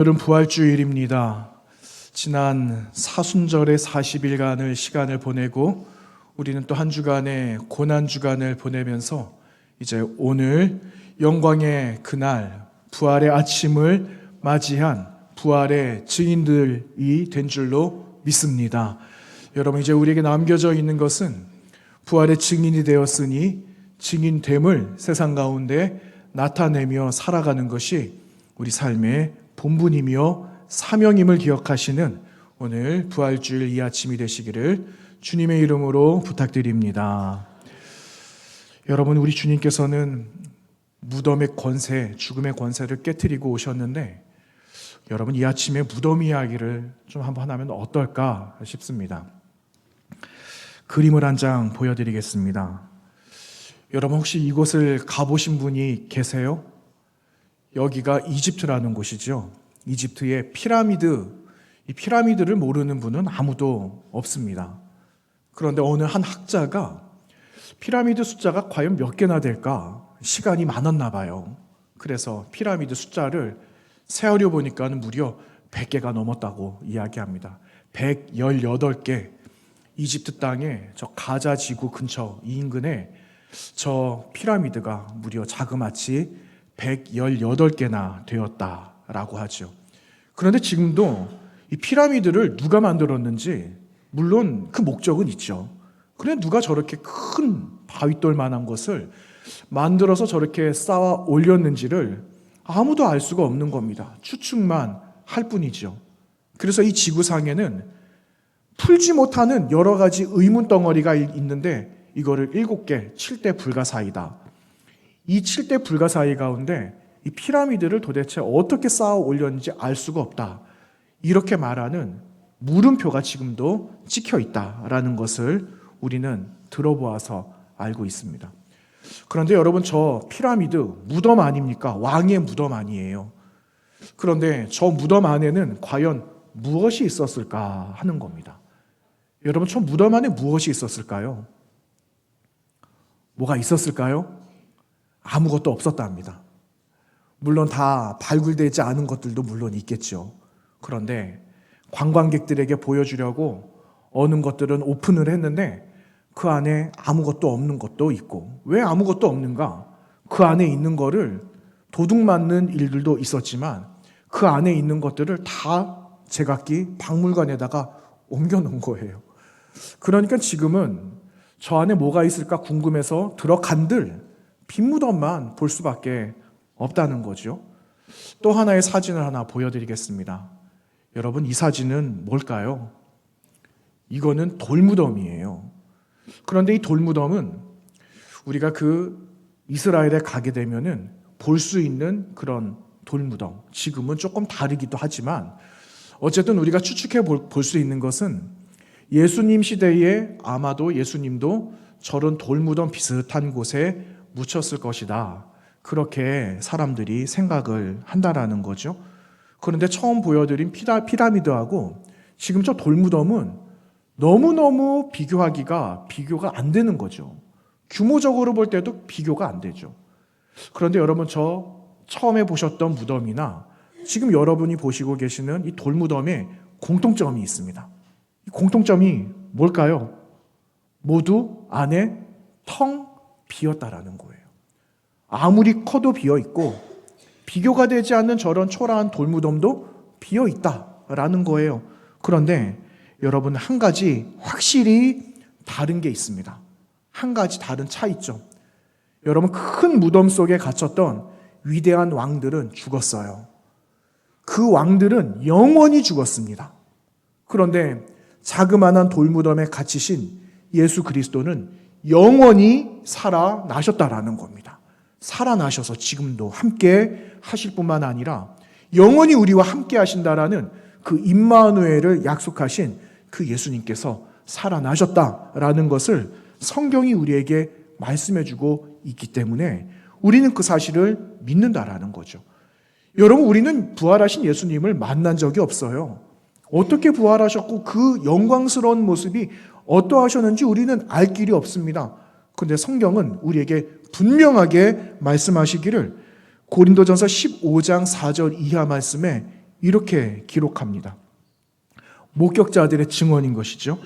오늘은 부활주일입니다. 지난 사순절의 40일간을 시간을 보내고 우리는 또 한 주간의 고난주간을 보내면서 이제 오늘 영광의 그날 부활의 아침을 맞이한 부활의 증인들이 된 줄로 믿습니다. 여러분, 이제 우리에게 남겨져 있는 것은 부활의 증인이 되었으니 증인됨을 세상 가운데 나타내며 살아가는 것이 우리 삶의 본분이며 사명임을 기억하시는 오늘 부활주일 이 아침이 되시기를 주님의 이름으로 부탁드립니다. 여러분, 우리 주님께서는 무덤의 권세, 죽음의 권세를 깨트리고 오셨는데 여러분, 이 아침에 무덤 이야기를 좀 한번 하면 어떨까 싶습니다. 그림을 한 장 보여드리겠습니다. 여러분, 혹시 이곳을 가보신 분이 계세요? 여기가 이집트라는 곳이죠. 이집트의 피라미드, 이 피라미드를 모르는 분은 아무도 없습니다. 그런데 어느 한 학자가 피라미드 숫자가 과연 몇 개나 될까? 시간이 많았나 봐요. 그래서 피라미드 숫자를 세어려 보니까 무려 100개가 넘었다고 이야기합니다. 118개. 이집트 땅에 저 가자 지구 근처 이 인근에 저 피라미드가 무려 자그마치 118개나 되었다라고 하죠. 그런데 지금도 이 피라미드를 누가 만들었는지 물론 그 목적은 있죠. 그런데 누가 저렇게 큰 바위돌만한 것을 만들어서 저렇게 쌓아 올렸는지를 아무도 알 수가 없는 겁니다. 추측만 할 뿐이죠. 그래서 이 지구상에는 풀지 못하는 여러 가지 의문 덩어리가 있는데 이거를 7개, 7대 불가사의다. 이 7대 불가사의 가운데 이 피라미드를 도대체 어떻게 쌓아 올렸는지 알 수가 없다. 이렇게 말하는 물음표가 지금도 찍혀 있다라는 것을 우리는 들어보아서 알고 있습니다. 그런데 여러분, 저 피라미드 무덤 아닙니까? 왕의 무덤 아니에요. 그런데 저 무덤 안에는 과연 무엇이 있었을까 하는 겁니다. 여러분, 저 무덤 안에 무엇이 있었을까요? 뭐가 있었을까요? 아무것도 없었답니다. 물론 다 발굴되지 않은 것들도 물론 있겠죠. 그런데 관광객들에게 보여주려고 어느 것들은 오픈을 했는데 그 안에 아무것도 없는 것도 있고, 왜 아무것도 없는가? 그 안에 있는 거를 도둑 맞는 일들도 있었지만 그 안에 있는 것들을 다 제각기 박물관에다가 옮겨놓은 거예요. 그러니까 지금은 저 안에 뭐가 있을까 궁금해서 들어간들 빈 무덤만 볼 수밖에 없다는 거죠. 또 하나의 사진을 하나 보여드리겠습니다. 여러분, 이 사진은 뭘까요? 이거는 돌무덤이에요. 그런데 이 돌무덤은 우리가 그 이스라엘에 가게 되면은 볼 수 있는 그런 돌무덤, 지금은 조금 다르기도 하지만 어쨌든 우리가 추측해 볼 수 있는 것은 예수님 시대에 아마도 예수님도 저런 돌무덤 비슷한 곳에 묻혔을 것이다. 그렇게 사람들이 생각을 한다라는 거죠. 그런데 처음 보여드린 피라미드하고 지금 저 돌무덤은 너무너무 비교가 안 되는 거죠. 규모적으로 볼 때도 비교가 안 되죠. 그런데 여러분, 저 처음에 보셨던 무덤이나 지금 여러분이 보시고 계시는 이 돌무덤에 공통점이 있습니다. 이 공통점이 뭘까요? 모두 안에 텅 비었다라는 거예요. 아무리 커도 비어 있고 비교가 되지 않는 저런 초라한 돌무덤도 비어 있다라는 거예요. 그런데 여러분, 한 가지 확실히 다른 게 있습니다. 한 가지 다른 차이점. 여러분, 큰 무덤 속에 갇혔던 위대한 왕들은 죽었어요. 그 왕들은 영원히 죽었습니다. 그런데 자그마한 돌무덤에 갇히신 예수 그리스도는 영원히 살아나셨다라는 겁니다. 살아나셔서 지금도 함께 하실 뿐만 아니라 영원히 우리와 함께 하신다라는 그 임마누엘을 약속하신 그 예수님께서 살아나셨다라는 것을 성경이 우리에게 말씀해주고 있기 때문에 우리는 그 사실을 믿는다라는 거죠. 여러분, 우리는 부활하신 예수님을 만난 적이 없어요. 어떻게 부활하셨고 그 영광스러운 모습이 어떠하셨는지 우리는 알 길이 없습니다. 그런데 성경은 우리에게 분명하게 말씀하시기를 고린도전서 15장 4절 이하 말씀에 이렇게 기록합니다. 목격자들의 증언인 것이죠.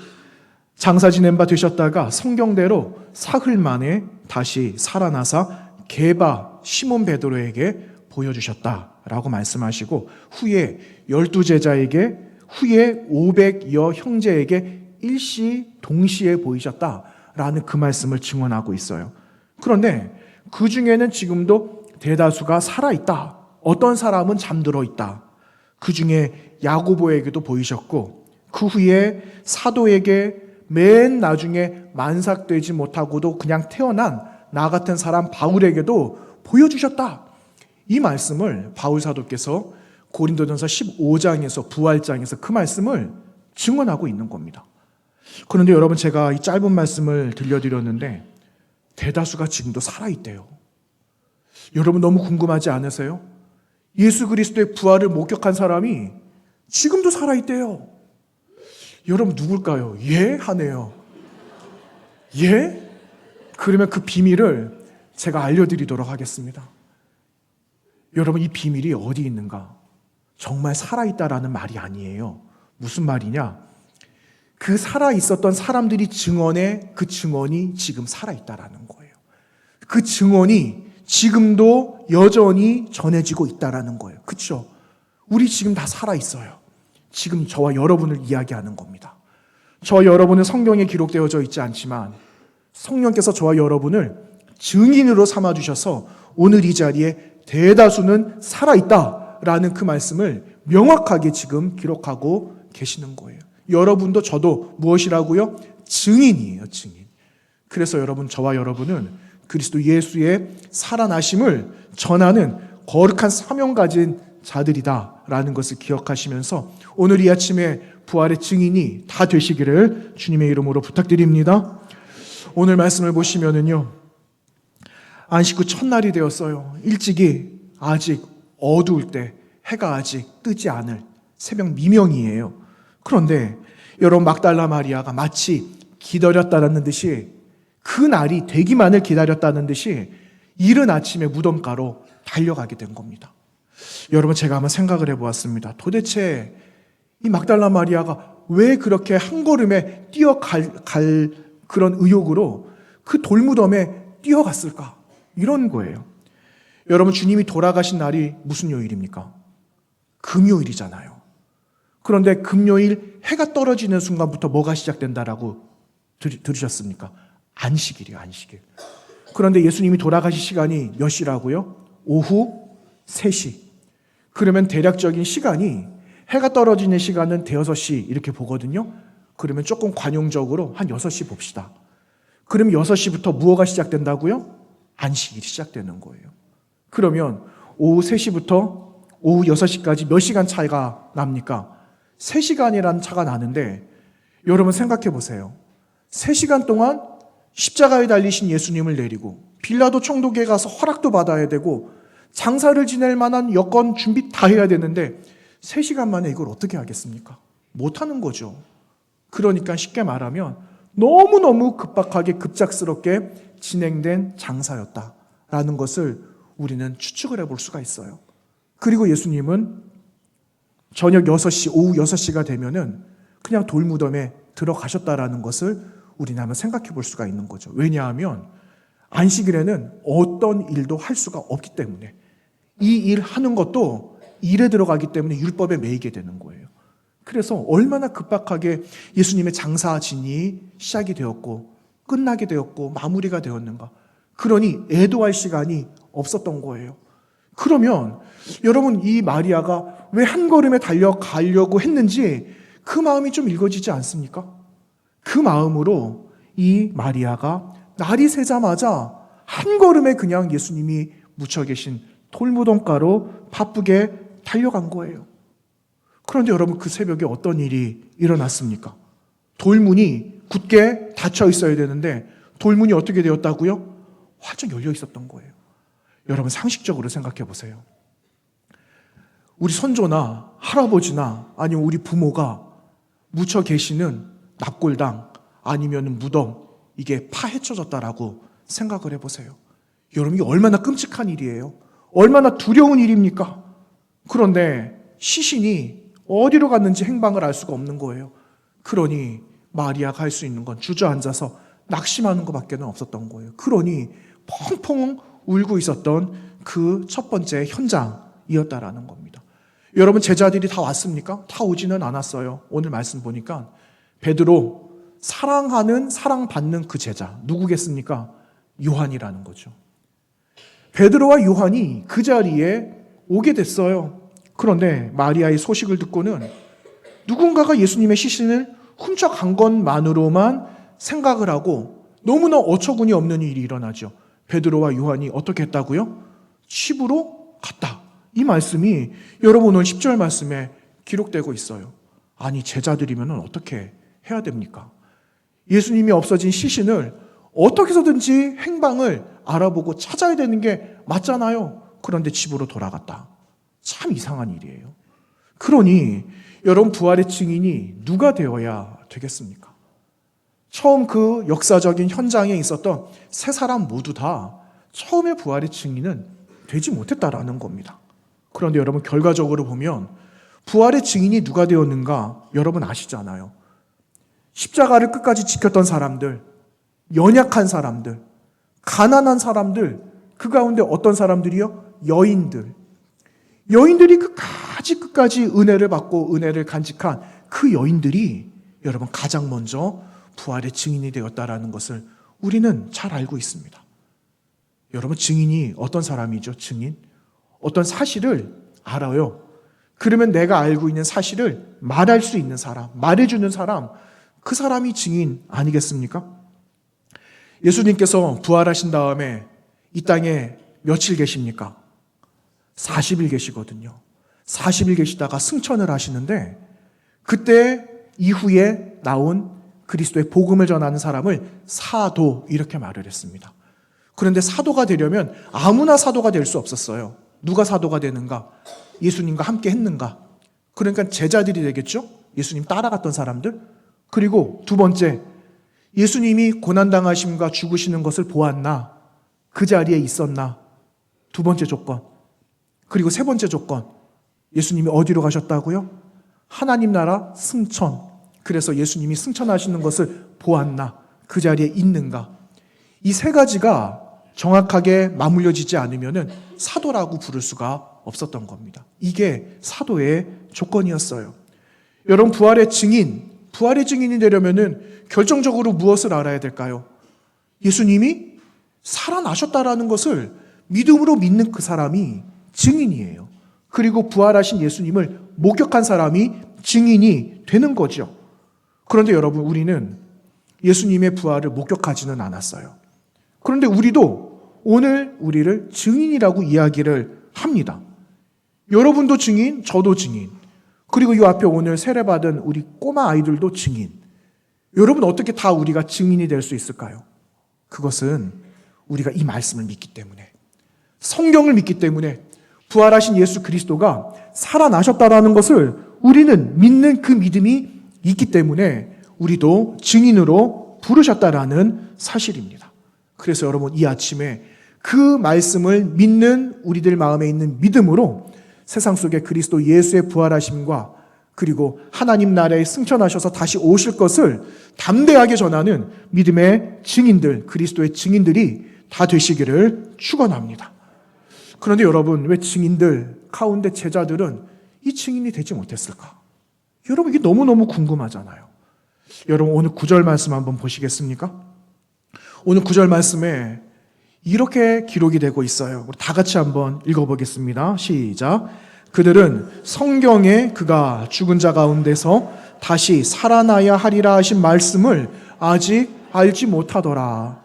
장사 지낸 바 되셨다가 성경대로 사흘 만에 다시 살아나사 게바 시몬 베드로에게 보여주셨다라고 말씀하시고 후에 12제자에게 후에 500여 형제에게 일시 동시에 보이셨다라는 그 말씀을 증언하고 있어요. 그런데 그 중에는 지금도 대다수가 살아있다. 어떤 사람은 잠들어 있다. 그 중에 야고보에게도 보이셨고 그 후에 사도에게 맨 나중에 만삭되지 못하고도 그냥 태어난 나 같은 사람 바울에게도 보여주셨다. 이 말씀을 바울 사도께서 고린도전서 15장에서 부활장에서 그 말씀을 증언하고 있는 겁니다. 그런데 여러분, 제가 이 짧은 말씀을 들려드렸는데 대다수가 지금도 살아있대요. 여러분, 너무 궁금하지 않으세요? 예수 그리스도의 부활을 목격한 사람이 지금도 살아있대요. 여러분, 누굴까요? 예? 하네요. 예? 그러면 그 비밀을 제가 알려드리도록 하겠습니다. 여러분, 이 비밀이 어디 있는가? 정말 살아있다라는 말이 아니에요. 무슨 말이냐? 그 살아있었던 사람들이 증언해 그 증언이 지금 살아있다라는 거예요. 그 증언이 지금도 여전히 전해지고 있다라는 거예요. 그렇죠? 우리 지금 다 살아있어요. 지금 저와 여러분을 이야기하는 겁니다. 저와 여러분은 성경에 기록되어져 있지 않지만 성령께서 저와 여러분을 증인으로 삼아주셔서 오늘 이 자리에 대다수는 살아있다라는 그 말씀을 명확하게 지금 기록하고 계시는 거예요. 여러분도 저도 무엇이라고요? 증인이에요, 증인. 그래서 여러분, 저와 여러분은 그리스도 예수의 살아나심을 전하는 거룩한 사명 가진 자들이다라는 것을 기억하시면서 오늘 이 아침에 부활의 증인이 다 되시기를 주님의 이름으로 부탁드립니다. 오늘 말씀을 보시면은요, 안식 후 첫날이 되었어요. 일찍이 아직 어두울 때, 해가 아직 뜨지 않을 새벽 미명이에요. 그런데 여러분, 막달라 마리아가 마치 기다렸다는 듯이, 그 날이 되기만을 기다렸다는 듯이 이른 아침에 무덤가로 달려가게 된 겁니다. 여러분, 제가 한번 생각을 해보았습니다. 도대체 이 막달라 마리아가 왜 그렇게 한 걸음에 뛰어갈 그런 의욕으로 그 돌무덤에 뛰어갔을까? 이런 거예요. 여러분, 주님이 돌아가신 날이 무슨 요일입니까? 금요일이잖아요. 그런데 금요일 해가 떨어지는 순간부터 뭐가 시작된다라고 들으셨습니까? 안식일이에요, 안식일. 그런데 예수님이 돌아가신 시간이 몇 시라고요? 오후 3시. 그러면 대략적인 시간이 해가 떨어지는 시간은 대여섯 시 이렇게 보거든요. 그러면 조금 관용적으로 한 6시 봅시다. 그럼 6시부터 무엇가 시작된다고요? 안식일이 시작되는 거예요. 그러면 오후 3시부터 오후 6시까지 몇 시간 차이가 납니까? 3시간이라는 차가 나는데 여러분 생각해 보세요. 3시간 동안 십자가에 달리신 예수님을 내리고 빌라도 총독에 가서 허락도 받아야 되고 장사를 지낼 만한 여건 준비 다 해야 되는데 3시간 만에 이걸 어떻게 하겠습니까? 못하는 거죠. 그러니까 쉽게 말하면 너무너무 급박하게 급작스럽게 진행된 장사였다라는 것을 우리는 추측을 해볼 수가 있어요. 그리고 예수님은 저녁 6시, 오후 6시가 되면은 그냥 돌무덤에 들어가셨다라는 것을 우리는 한번 생각해 볼 수가 있는 거죠. 왜냐하면 안식일에는 어떤 일도 할 수가 없기 때문에 이 일 하는 것도 일에 들어가기 때문에 율법에 매이게 되는 거예요. 그래서 얼마나 급박하게 예수님의 장사진이 시작이 되었고 끝나게 되었고 마무리가 되었는가. 그러니 애도할 시간이 없었던 거예요. 그러면 여러분, 이 마리아가 왜 한 걸음에 달려가려고 했는지 그 마음이 좀 읽어지지 않습니까? 그 마음으로 이 마리아가 날이 새자마자 한 걸음에 그냥 예수님이 묻혀 계신 돌무덤가로 바쁘게 달려간 거예요. 그런데 여러분, 그 새벽에 어떤 일이 일어났습니까? 돌문이 굳게 닫혀 있어야 되는데 돌문이 어떻게 되었다고요? 활짝 열려 있었던 거예요. 여러분, 상식적으로 생각해 보세요. 우리 선조나 할아버지나 아니면 우리 부모가 묻혀 계시는 납골당 아니면 무덤, 이게 파헤쳐졌다라고 생각을 해보세요. 여러분, 이게 얼마나 끔찍한 일이에요. 얼마나 두려운 일입니까? 그런데 시신이 어디로 갔는지 행방을 알 수가 없는 거예요. 그러니 마리아가 할 수 있는 건 주저앉아서 낙심하는 것밖에는 없었던 거예요. 그러니 펑펑 울고 있었던 그 첫 번째 현장이었다라는 겁니다. 여러분, 제자들이 다 왔습니까? 다 오지는 않았어요. 오늘 말씀 보니까 베드로, 사랑하는, 사랑받는 그 제자 누구겠습니까? 요한이라는 거죠. 베드로와 요한이 그 자리에 오게 됐어요. 그런데 마리아의 소식을 듣고는 누군가가 예수님의 시신을 훔쳐간 것만으로만 생각을 하고 너무나 어처구니 없는 일이 일어나죠. 베드로와 요한이 어떻게 했다고요? 집으로 갔다. 이 말씀이 여러분 오늘 10절 말씀에 기록되고 있어요. 아니, 제자들이면 어떻게 해야 됩니까? 예수님이 없어진 시신을 어떻게 해서든지 행방을 알아보고 찾아야 되는 게 맞잖아요. 그런데 집으로 돌아갔다. 참 이상한 일이에요. 그러니 여러분, 부활의 증인이 누가 되어야 되겠습니까? 처음 그 역사적인 현장에 있었던 세 사람 모두 다 처음에 부활의 증인은 되지 못했다라는 겁니다. 그런데 여러분, 결과적으로 보면 부활의 증인이 누가 되었는가 여러분 아시잖아요. 십자가를 끝까지 지켰던 사람들, 연약한 사람들, 가난한 사람들, 그 가운데 어떤 사람들이요? 여인들이 끝까지 은혜를 받고 은혜를 간직한 그 여인들이 여러분 가장 먼저 부활의 증인이 되었다라는 것을 우리는 잘 알고 있습니다. 여러분, 증인이 어떤 사람이죠? 증인? 어떤 사실을 알아요. 그러면 내가 알고 있는 사실을 말할 수 있는 사람, 말해주는 사람, 그 사람이 증인 아니겠습니까? 예수님께서 부활하신 다음에 이 땅에 며칠 계십니까? 40일 계시거든요. 40일 계시다가 승천을 하시는데 그때 이후에 나온 그리스도의 복음을 전하는 사람을 사도 이렇게 말을 했습니다. 그런데 사도가 되려면 아무나 사도가 될 수 없었어요. 누가 사도가 되는가? 예수님과 함께 했는가? 그러니까 제자들이 되겠죠? 예수님 따라갔던 사람들. 그리고 두 번째, 예수님이 고난당하심과 죽으시는 것을 보았나? 그 자리에 있었나? 두 번째 조건. 그리고 세 번째 조건, 예수님이 어디로 가셨다고요? 하나님 나라 승천. 그래서 예수님이 승천하시는 것을 보았나? 그 자리에 있는가? 이 세 가지가 정확하게 맞물려지지 않으면 사도라고 부를 수가 없었던 겁니다. 이게 사도의 조건이었어요. 여러분, 부활의 증인이 되려면 결정적으로 무엇을 알아야 될까요? 예수님이 살아나셨다라는 것을 믿음으로 믿는 그 사람이 증인이에요. 그리고 부활하신 예수님을 목격한 사람이 증인이 되는 거죠. 그런데 여러분, 우리는 예수님의 부활을 목격하지는 않았어요. 그런데 우리도 오늘 우리를 증인이라고 이야기를 합니다. 여러분도 증인, 저도 증인. 그리고 이 앞에 오늘 세례받은 우리 꼬마 아이들도 증인. 여러분, 어떻게 다 우리가 증인이 될 수 있을까요? 그것은 우리가 이 말씀을 믿기 때문에, 성경을 믿기 때문에, 부활하신 예수 그리스도가 살아나셨다라는 것을 우리는 믿는 그 믿음이 있기 때문에 우리도 증인으로 부르셨다라는 사실입니다. 그래서 여러분, 이 아침에 그 말씀을 믿는 우리들 마음에 있는 믿음으로 세상 속에 그리스도 예수의 부활하심과 그리고 하나님 나라에 승천하셔서 다시 오실 것을 담대하게 전하는 믿음의 증인들, 그리스도의 증인들이 다 되시기를 축원합니다. 그런데 여러분, 왜 증인들 가운데 제자들은 이 증인이 되지 못했을까? 여러분, 이게 너무너무 궁금하잖아요. 여러분, 오늘 9절 말씀 한번 보시겠습니까? 오늘 9절 말씀에 이렇게 기록이 되고 있어요. 우리 다 같이 한번 읽어보겠습니다. 시작. 그들은 성경에 그가 죽은 자 가운데서 다시 살아나야 하리라 하신 말씀을 아직 알지 못하더라.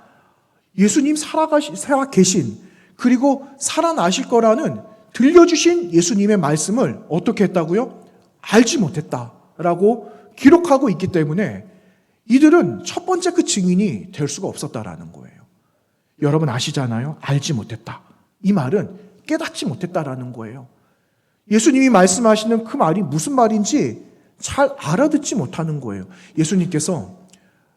예수님 살아 계신, 그리고 살아나실 거라는 들려주신 예수님의 말씀을 어떻게 했다고요? 알지 못했다라고 기록하고 있기 때문에 이들은 첫 번째 그 증인이 될 수가 없었다라는 거예요. 여러분 아시잖아요. 알지 못했다. 이 말은 깨닫지 못했다라는 거예요. 예수님이 말씀하시는 그 말이 무슨 말인지 잘 알아듣지 못하는 거예요. 예수님께서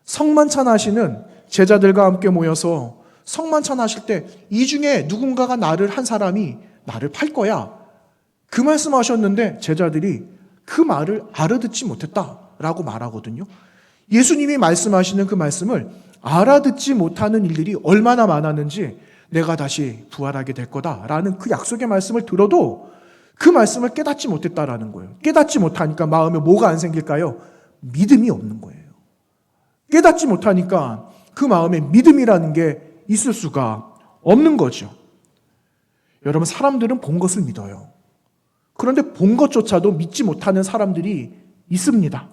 성만찬 하시는 제자들과 함께 모여서 성만찬 하실 때 이 중에 누군가가 한 사람이 나를 팔 거야. 그 말씀하셨는데 제자들이 그 말을 알아듣지 못했다라고 말하거든요. 예수님이 말씀하시는 그 말씀을 알아듣지 못하는 일들이 얼마나 많았는지 내가 다시 부활하게 될 거다라는 그 약속의 말씀을 들어도 그 말씀을 깨닫지 못했다라는 거예요. 깨닫지 못하니까 마음에 뭐가 안 생길까요? 믿음이 없는 거예요. 깨닫지 못하니까 그 마음에 믿음이라는 게 있을 수가 없는 거죠. 여러분, 사람들은 본 것을 믿어요. 그런데 본 것조차도 믿지 못하는 사람들이 있습니다.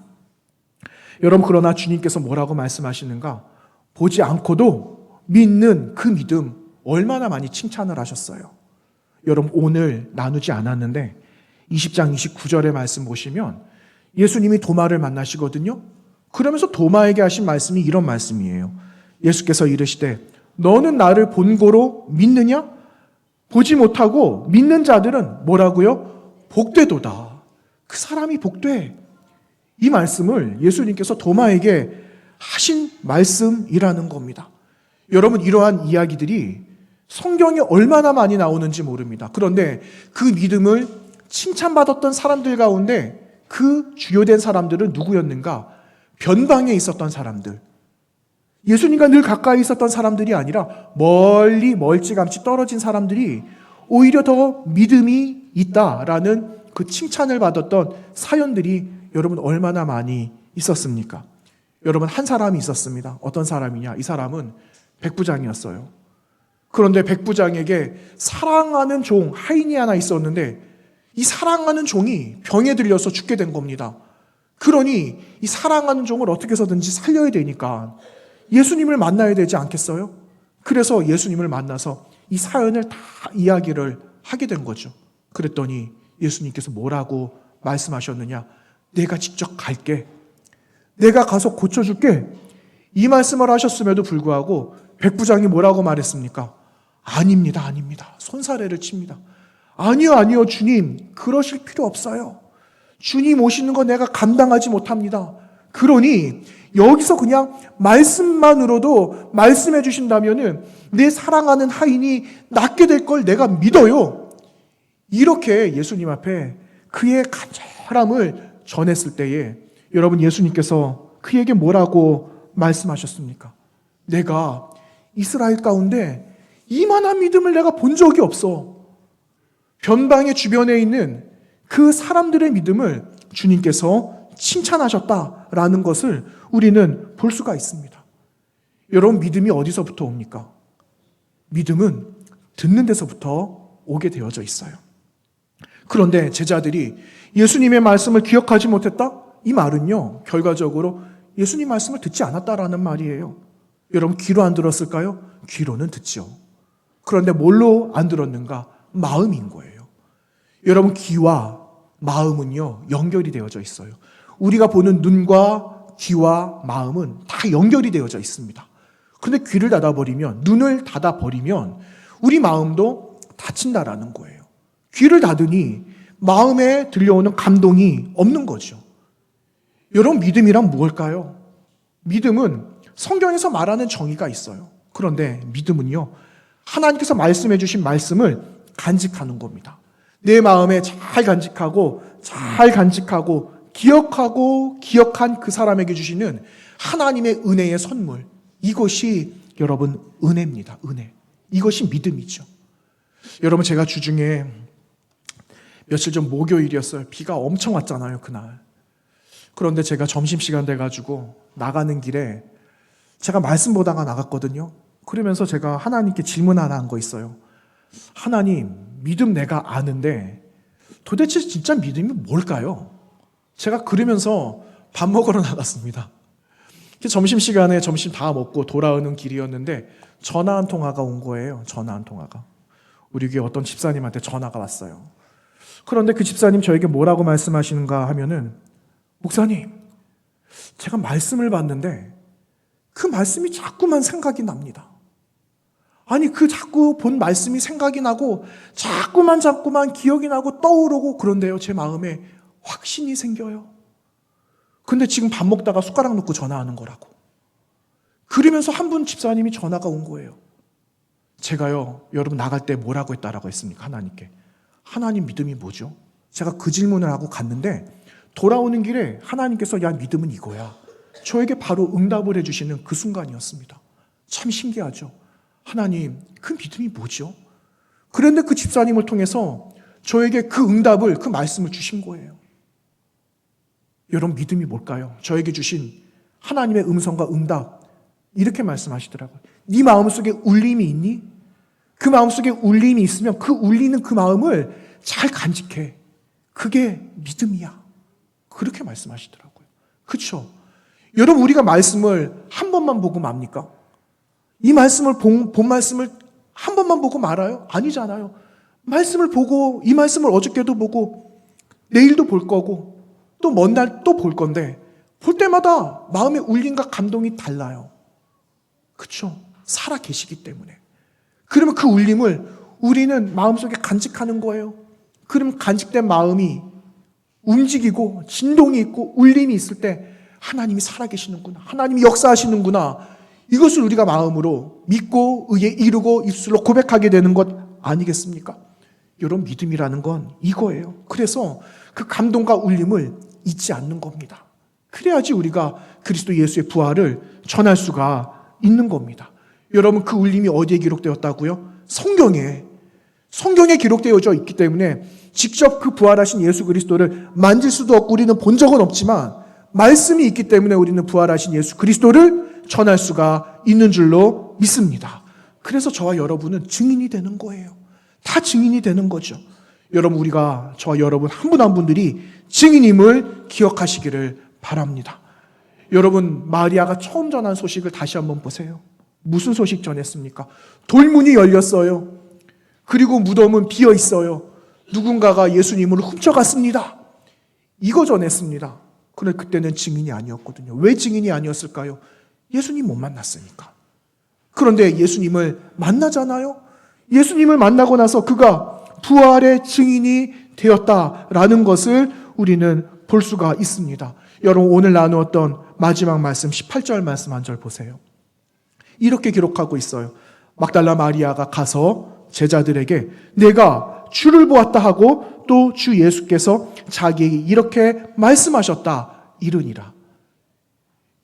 여러분, 그러나 주님께서 뭐라고 말씀하시는가? 보지 않고도 믿는 그 믿음 얼마나 많이 칭찬을 하셨어요. 여러분, 오늘 나누지 않았는데 20장 29절의 말씀 보시면 예수님이 도마를 만나시거든요. 그러면서 도마에게 하신 말씀이 이런 말씀이에요. 예수께서 이르시되 너는 나를 본고로 믿느냐? 보지 못하고 믿는 자들은 뭐라고요? 복되도다. 그 사람이 복돼. 이 말씀을 예수님께서 도마에게 하신 말씀이라는 겁니다. 여러분, 이러한 이야기들이 성경에 얼마나 많이 나오는지 모릅니다. 그런데 그 믿음을 칭찬받았던 사람들 가운데 그 주요된 사람들은 누구였는가? 변방에 있었던 사람들. 예수님과 늘 가까이 있었던 사람들이 아니라 멀리 멀찌감치 떨어진 사람들이 오히려 더 믿음이 있다라는 그 칭찬을 받았던 사연들이 여러분 얼마나 많이 있었습니까? 여러분, 한 사람이 있었습니다. 어떤 사람이냐? 이 사람은 백부장이었어요. 그런데 백부장에게 사랑하는 종 하인이 하나 있었는데 이 사랑하는 종이 병에 들려서 죽게 된 겁니다. 그러니 이 사랑하는 종을 어떻게 해서든지 살려야 되니까 예수님을 만나야 되지 않겠어요? 그래서 예수님을 만나서 이 사연을 다 이야기를 하게 된 거죠. 그랬더니 예수님께서 뭐라고 말씀하셨느냐? 내가 직접 갈게. 내가 가서 고쳐줄게. 이 말씀을 하셨음에도 불구하고 백부장이 뭐라고 말했습니까? 아닙니다, 아닙니다. 손사래를 칩니다. 아니요, 주님. 그러실 필요 없어요. 주님 오시는 거 내가 감당하지 못합니다. 그러니 여기서 그냥 말씀만으로도 말씀해 주신다면은 내 사랑하는 하인이 낫게 될 걸 내가 믿어요. 이렇게 예수님 앞에 그의 간절함을 전했을 때에 여러분, 예수님께서 그에게 뭐라고 말씀하셨습니까? 내가 이스라엘 가운데 이만한 믿음을 내가 본 적이 없어. 변방의 주변에 있는 그 사람들의 믿음을 주님께서 칭찬하셨다라는 것을 우리는 볼 수가 있습니다. 여러분, 믿음이 어디서부터 옵니까? 믿음은 듣는 데서부터 오게 되어져 있어요. 그런데 제자들이 예수님의 말씀을 기억하지 못했다? 이 말은요, 결과적으로 예수님 말씀을 듣지 않았다라는 말이에요. 여러분, 귀로 안 들었을까요? 귀로는 듣죠. 그런데 뭘로 안 들었는가? 마음인 거예요. 여러분, 귀와 마음은요, 연결이 되어져 있어요. 우리가 보는 눈과 귀와 마음은 다 연결이 되어져 있습니다. 그런데 귀를 닫아버리면, 눈을 닫아버리면 우리 마음도 닫힌다라는 거예요. 귀를 닫으니 마음에 들려오는 감동이 없는 거죠. 여러분, 믿음이란 무엇일까요? 믿음은 성경에서 말하는 정의가 있어요. 그런데 믿음은요, 하나님께서 말씀해 주신 말씀을 간직하는 겁니다. 내 마음에 잘 간직하고 기억한 그 사람에게 주시는 하나님의 은혜의 선물. 이것이 여러분 은혜입니다. 은혜. 이것이 믿음이죠. 여러분, 제가 주중에 며칠 전 목요일이었어요. 비가 엄청 왔잖아요, 그날. 그런데 제가 점심시간 돼가지고 나가는 길에 제가 말씀 보다가 나갔거든요. 그러면서 제가 하나님께 질문 하나 한 거 있어요. 하나님, 믿음 내가 아는데 도대체 진짜 믿음이 뭘까요? 제가 그러면서 밥 먹으러 나갔습니다. 점심시간에 점심 다 먹고 돌아오는 길이었는데 전화 한 통화가 온 거예요. 전화 한 통화가. 우리 교회 어떤 집사님한테 전화가 왔어요. 그런데 그 집사님 저에게 뭐라고 말씀하시는가 하면은, 목사님, 제가 말씀을 봤는데 그 말씀이 자꾸만 생각이 납니다. 아니, 그 자꾸 본 말씀이 생각이 나고 자꾸만 기억이 나고 떠오르고 그런데요, 제 마음에 확신이 생겨요. 근데 지금 밥 먹다가 숟가락 놓고 전화하는 거라고. 그러면서 한 분 집사님이 전화가 온 거예요. 제가요, 여러분 나갈 때 뭐라고 했다라고 했습니까? 하나님께. 하나님, 믿음이 뭐죠? 제가 그 질문을 하고 갔는데 돌아오는 길에 하나님께서 야, 믿음은 이거야. 저에게 바로 응답을 해주시는 그 순간이었습니다. 참 신기하죠. 하나님, 그 믿음이 뭐죠? 그런데 그 집사님을 통해서 저에게 그 응답을, 그 말씀을 주신 거예요. 여러분, 믿음이 뭘까요? 저에게 주신 하나님의 음성과 응답, 이렇게 말씀하시더라고요. 네 마음속에 울림이 있니? 그 마음속에 울림이 있으면 그 울리는 그 마음을 잘 간직해. 그게 믿음이야. 그렇게 말씀하시더라고요. 그렇죠? 여러분, 우리가 말씀을 한 번만 보고 맙니까? 이 말씀을 본 말씀을 한 번만 보고 말아요? 아니잖아요. 말씀을 보고, 이 말씀을 어저께도 보고 내일도 볼 거고 또 먼 날 또 볼 건데 볼 때마다 마음의 울림과 감동이 달라요. 그렇죠? 살아 계시기 때문에. 그러면 그 울림을 우리는 마음속에 간직하는 거예요. 그럼 간직된 마음이 움직이고 진동이 있고 울림이 있을 때 하나님이 살아계시는구나, 하나님이 역사하시는구나, 이것을 우리가 마음으로 믿고 의에 이르고 입술로 고백하게 되는 것 아니겠습니까? 여러분, 믿음이라는 건 이거예요. 그래서 그 감동과 울림을 잊지 않는 겁니다. 그래야지 우리가 그리스도 예수의 부활을 전할 수가 있는 겁니다. 여러분, 그 울림이 어디에 기록되었다고요? 성경에 기록되어져 있기 때문에 직접 그 부활하신 예수 그리스도를 만질 수도 없고 우리는 본 적은 없지만 말씀이 있기 때문에 우리는 부활하신 예수 그리스도를 전할 수가 있는 줄로 믿습니다. 그래서 저와 여러분은 증인이 되는 거예요. 다 증인이 되는 거죠. 여러분, 우리가 저와 여러분 한 분 한 분들이 증인임을 기억하시기를 바랍니다. 여러분, 마리아가 처음 전한 소식을 다시 한번 보세요. 무슨 소식 전했습니까? 돌문이 열렸어요. 그리고 무덤은 비어 있어요. 누군가가 예수님을 훔쳐갔습니다. 이거 전했습니다. 그런데 그때는 증인이 아니었거든요. 왜 증인이 아니었을까요? 예수님 못 만났으니까. 그런데 예수님을 만나잖아요. 예수님을 만나고 나서 그가 부활의 증인이 되었다라는 것을 우리는 볼 수가 있습니다. 여러분, 오늘 나누었던 마지막 말씀 18절 말씀 한 절 보세요. 이렇게 기록하고 있어요. 막달라 마리아가 가서 제자들에게 내가 주를 보았다 하고 또 주 예수께서 자기에게 이렇게 말씀하셨다 이르니라.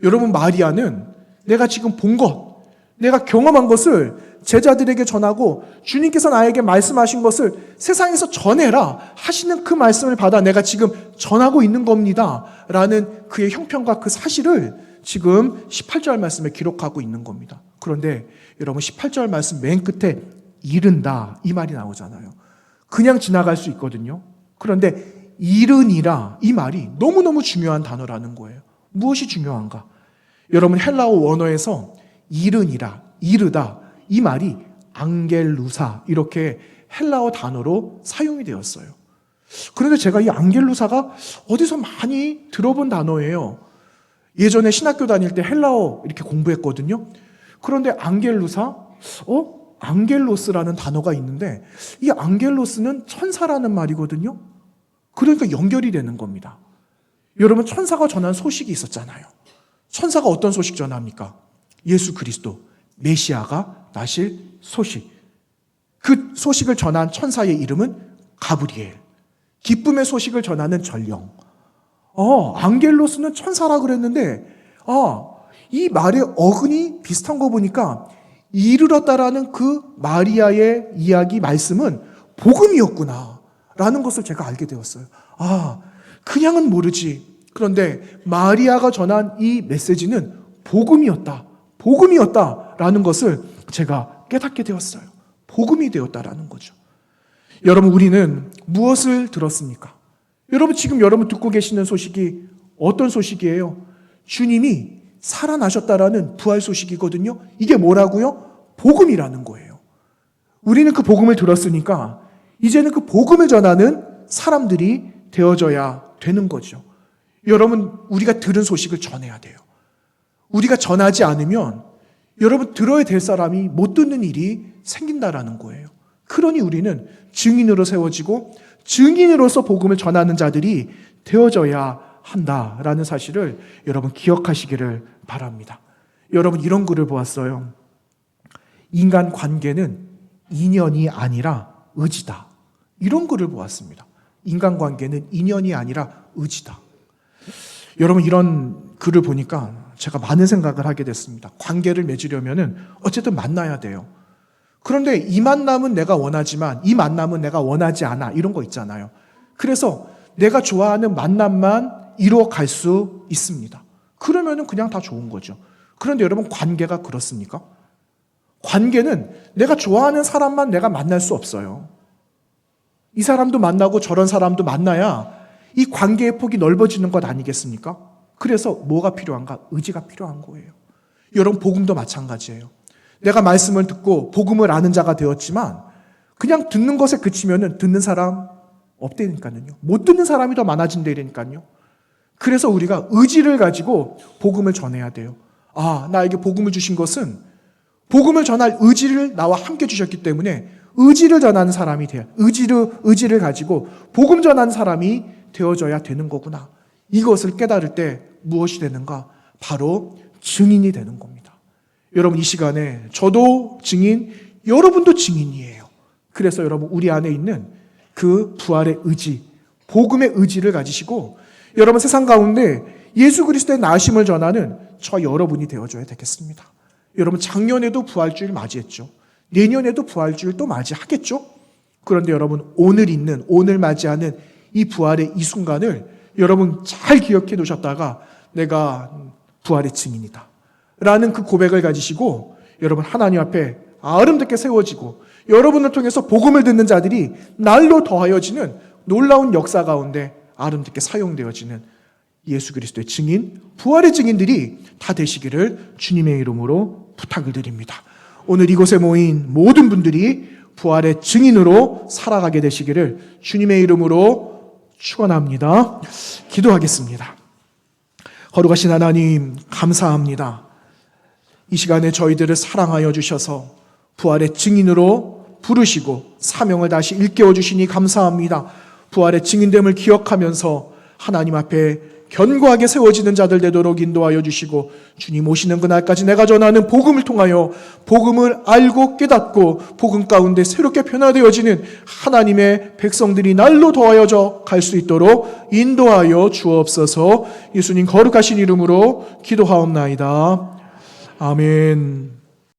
여러분, 마리아는 내가 지금 본 것, 내가 경험한 것을 제자들에게 전하고 주님께서 나에게 말씀하신 것을 세상에서 전해라 하시는 그 말씀을 받아 내가 지금 전하고 있는 겁니다 라는 그의 형편과 그 사실을 지금 18절 말씀에 기록하고 있는 겁니다. 그런데 여러분, 18절 말씀 맨 끝에 이른다 이 말이 나오잖아요. 그냥 지나갈 수 있거든요. 그런데 이르니라 이 말이 너무너무 중요한 단어라는 거예요. 무엇이 중요한가? 여러분, 헬라어 원어에서 이르니라, 이르다 이 말이 앙겔루사 이렇게 헬라어 단어로 사용이 되었어요. 그런데 제가 이 앙겔루사가 어디서 많이 들어본 단어예요. 예전에 신학교 다닐 때 헬라어 이렇게 공부했거든요. 그런데 앙겔루사, 앙겔로스라는 단어가 있는데 이 앙겔로스는 천사라는 말이거든요. 그러니까 연결이 되는 겁니다. 여러분, 천사가 전한 소식이 있었잖아요. 천사가 어떤 소식 전합니까? 예수 그리스도, 메시아가 나실 소식. 그 소식을 전한 천사의 이름은 가브리엘. 기쁨의 소식을 전하는 전령. 앙겔로스는 천사라 그랬는데, 이 말의 어근이 비슷한 거 보니까 이르렀다라는 그 마리아의 이야기 말씀은 복음이었구나 라는 것을 제가 알게 되었어요. 그냥은 모르지. 그런데 마리아가 전한 이 메시지는 복음이었다라는 것을 제가 깨닫게 되었어요. 복음이 되었다라는 거죠. 여러분, 우리는 무엇을 들었습니까? 여러분, 지금 여러분 듣고 계시는 소식이 어떤 소식이에요? 주님이 살아나셨다라는 부활 소식이거든요. 이게 뭐라고요? 복음이라는 거예요. 우리는 그 복음을 들었으니까 이제는 그 복음을 전하는 사람들이 되어져야 되는 거죠. 여러분, 우리가 들은 소식을 전해야 돼요. 우리가 전하지 않으면 여러분 들어야 될 사람이 못 듣는 일이 생긴다라는 거예요. 그러니 우리는 증인으로 세워지고 증인으로서 복음을 전하는 자들이 되어져야 한다라는 사실을 여러분 기억하시기를 바랍니다. 여러분, 이런 글을 보았어요. 인간 관계는 인연이 아니라 의지다. 이런 글을 보았습니다. 인간관계는 인연이 아니라 의지다. 여러분, 이런 글을 보니까 제가 많은 생각을 하게 됐습니다. 관계를 맺으려면 어쨌든 만나야 돼요. 그런데 이 만남은 내가 원하지만 이 만남은 내가 원하지 않아, 이런 거 있잖아요. 그래서 내가 좋아하는 만남만 이루어갈 수 있습니다. 그러면 그냥 다 좋은 거죠. 그런데 여러분, 관계가 그렇습니까? 관계는 내가 좋아하는 사람만 내가 만날 수 없어요. 이 사람도 만나고 저런 사람도 만나야 이 관계의 폭이 넓어지는 것 아니겠습니까? 그래서 뭐가 필요한가? 의지가 필요한 거예요. 여러분, 복음도 마찬가지예요. 내가 말씀을 듣고 복음을 아는 자가 되었지만 그냥 듣는 것에 그치면 듣는 사람 없다니까요. 못 듣는 사람이 더 많아진다니까요. 그래서 우리가 의지를 가지고 복음을 전해야 돼요. 아, 나에게 복음을 주신 것은 복음을 전할 의지를 나와 함께 주셨기 때문에 의지를 전하는 사람이 돼요. 의지를 가지고 복음 전하는 사람이 되어져야 되는 거구나. 이것을 깨달을 때 무엇이 되는가? 바로 증인이 되는 겁니다. 여러분, 이 시간에 저도 증인, 여러분도 증인이에요. 그래서 여러분, 우리 안에 있는 그 부활의 의지, 복음의 의지를 가지시고 여러분, 세상 가운데 예수 그리스도의 나으심을 전하는 저 여러분이 되어줘야 되겠습니다. 여러분, 작년에도 부활주일 맞이했죠. 내년에도 부활주일 또 맞이하겠죠. 그런데 여러분, 오늘 맞이하는 이 부활의 이 순간을 여러분 잘 기억해 놓으셨다가 내가 부활의 증인이다 라는 그 고백을 가지시고 여러분, 하나님 앞에 아름답게 세워지고 여러분을 통해서 복음을 듣는 자들이 날로 더하여지는 놀라운 역사 가운데 아름답게 사용되어지는 예수 그리스도의 증인, 부활의 증인들이 다 되시기를 주님의 이름으로 부탁을 드립니다. 오늘 이곳에 모인 모든 분들이 부활의 증인으로 살아가게 되시기를 주님의 이름으로 축원합니다. 기도하겠습니다. 거룩하신 하나님, 감사합니다. 이 시간에 저희들을 사랑하여 주셔서 부활의 증인으로 부르시고 사명을 다시 일깨워 주시니 감사합니다. 부활의 증인됨을 기억하면서 하나님 앞에 견고하게 세워지는 자들 되도록 인도하여 주시고 주님 오시는 그날까지 내가 전하는 복음을 통하여 복음을 알고 깨닫고 복음 가운데 새롭게 변화되어지는 하나님의 백성들이 날로 더하여져 갈 수 있도록 인도하여 주옵소서. 예수님 거룩하신 이름으로 기도하옵나이다. 아멘.